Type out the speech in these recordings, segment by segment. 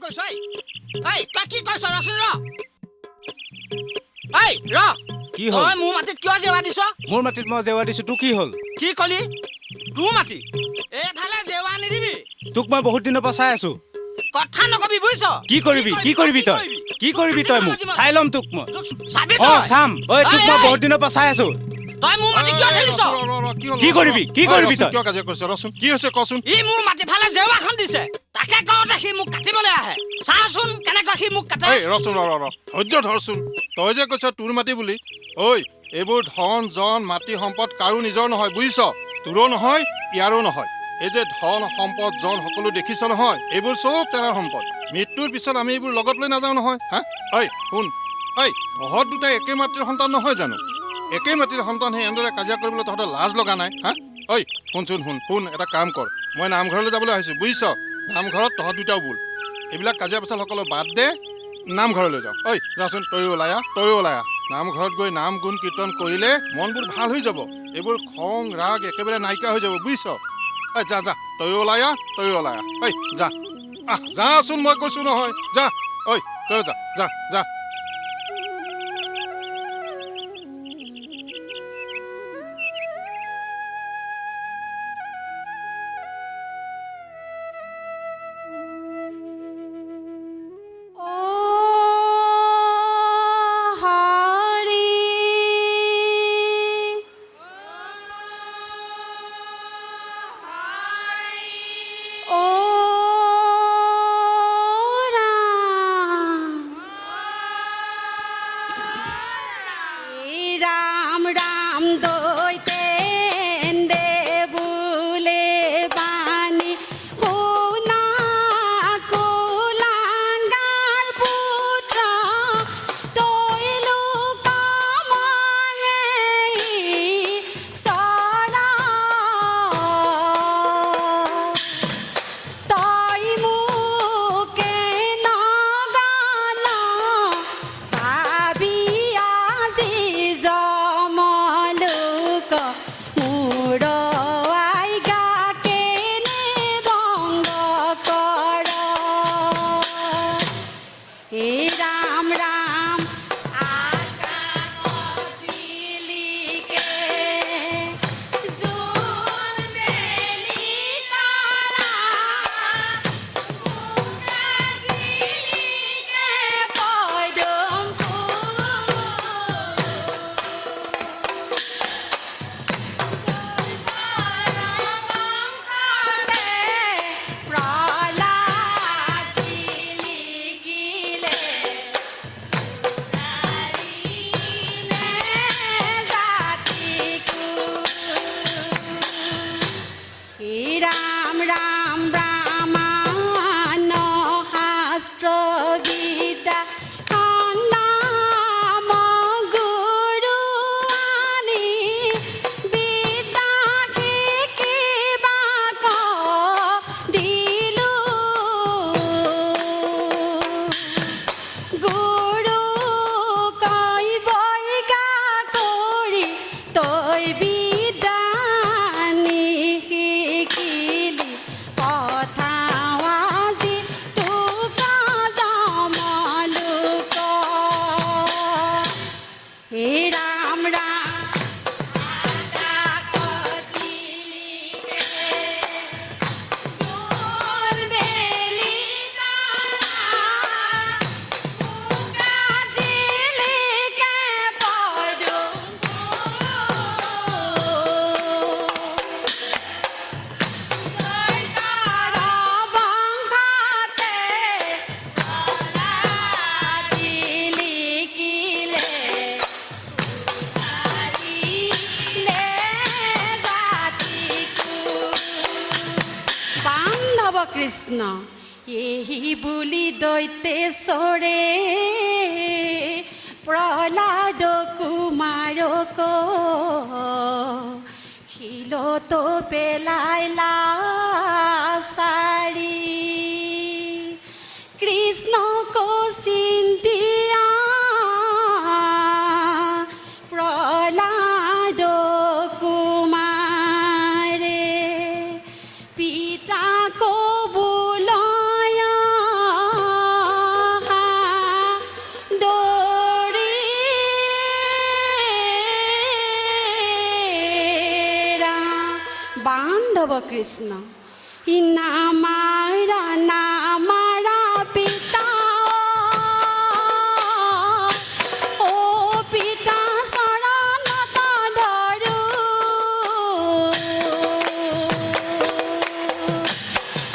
কৈছ এই তই কি কৈছ ৰচোন ৰ এই ৰ কি হ'ল তই মোৰ মাটিত কিয় জেৱা দিছ মোৰ মাটিত মই জেৱা দিছো তোক কি হ'ল কি কলি তোৰ মাটি এফালে জেৱা নিদিবি তোক মই বহুত দিনৰ পৰা চাই আছো কথা নকবি বুজিছ কি কৰিবি তই মোক চাই লম তোক মই চাবি অ চাম ঐ তোক মই বহুত দিনৰ পৰা চাই আছো তই মোৰ মাটি কিয় ঠেলিছ কি কৰিবি তই কিয় কাজিয়া কৰিছ ৰচোন কি হৈছে কচোন ই মোৰ মাটি ফালে জেৱাখন দিছে তাকে কওঁতে সি মোক কাটিবলৈ আহে চাচোন কেনেকৈ সি মোক কাটে এই ৰচোন ধৈৰ্য ধৰচোন তই যে কৈছ তোৰ মাটি বুলি ঐ এইবোৰ ধন জন মাটি সম্পদ কাৰো নিজৰ নহয় বুজিছ তোৰো নহয় ইয়াৰো নহয় এই যে ধন সম্পদ জন সকলো দেখিছ নহয় এইবোৰ চব তেৰাৰ সম্পদ মৃত্যুৰ পিছত আমি এইবোৰ লগত লৈ নাযাওঁ নহয় হা ঐ শুন ঐ তহঁত দুটাই একে মাতৃৰ সন্তান নহয় জানো একে মাতৃৰ সন্তান সেই এনেদৰে কাজিয়া কৰিবলৈ তহঁতৰ লাজ লগা নাই হা ঐ শুন এটা কাম কৰ মই নামঘৰলৈ যাবলৈ আহিছোঁ বুজিছ নামঘৰত তহঁত দুটাও বোল এইবিলাক কাজিয়া পেচাল সকলো বাদ দে নামঘৰলৈ যাওঁ ঐ যাচোন তয়ো ওলাই আহ নামঘৰত গৈ নাম গুণ কীৰ্তন কৰিলে মনবোৰ ভাল হৈ যাব এইবোৰ খং ৰাগ একেবাৰে নাইকিয়া হৈ যাব বুজিছ ঐ যা তয়ো ওলাই আহ ঐ যাচোন মই কৈছো নহয় যা ঐ তয়ো যা কৃষ্ণ এই বুলি দৈতেশ্বৰে প্ৰহ্লাদ কুমাৰক শিলত পেলাইলা চাৰি কৃষ্ণক চিন্তিয়া প্ৰহ্লাদ কুমাৰে পিতাক বোলয়া বান্ধৱ কৃষ্ণ নামাৰা নামাৰা পিতা অ পিতা চৰণত ধৰো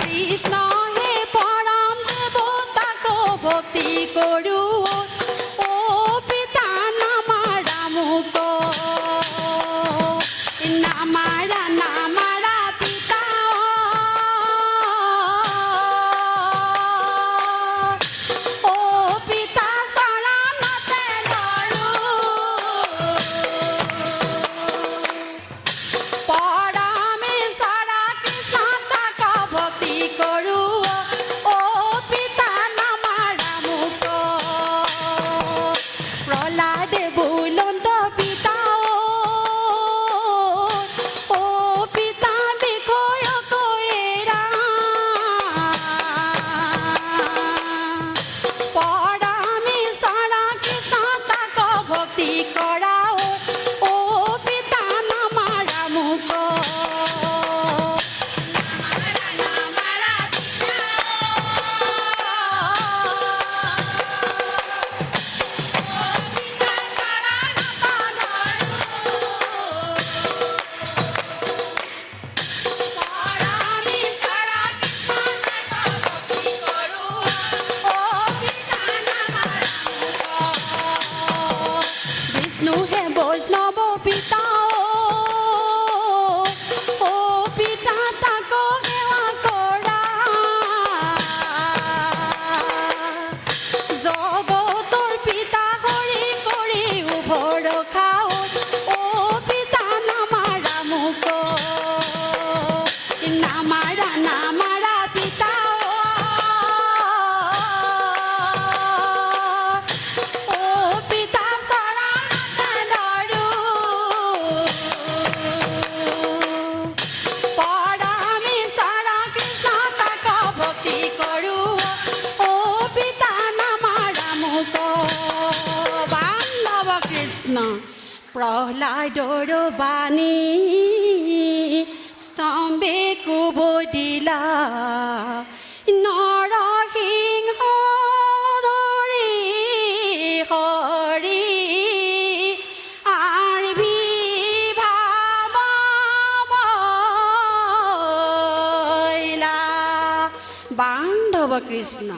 কৃষ্ণ হে পৰম দেৱতাক ভক্তি কৰোঁ অ পিতা নামাৰা মোক নামাৰা নামাৰা পিতা অ পিতা চৰণতে ধৰো পৰমেশ্বৰ কৃষ্ণ তাক ভক্তি কৰোঁ অ পিতা নামাৰা মোক প্ৰহ্লাদে বুলন্দ পিতা অ পিতা বিষয়ক এৰা পৰমেশ্বৰ কৃষ্ণ তাক ভক্তি কৰা অ পিতা নামাৰা মোক নামাৰা পিতা বিষ্ণু হে বৈষ্ণৱ পিতা অ পিতা তাক সেৱা কৰা জগতৰ পিতা হৰি কৰি ভৰসা অ পিতা নামাৰা মোক নামাৰা নামাৰা পিতা অ পিতা চৰণতে ধৰো পৰমেশ্বৰ কৃষ্ণ তাক ভক্তি কৰোঁ অ পিতা নামাৰা মোক বান্ধৱ কৃষ্ণ প্ৰহ্লাদৰ বাণী স্তম্ভে কোব দিলা নৰসিংহ হৰি হৰি আবিৰ্ভাৱ বান্ধৱ কৃষ্ণ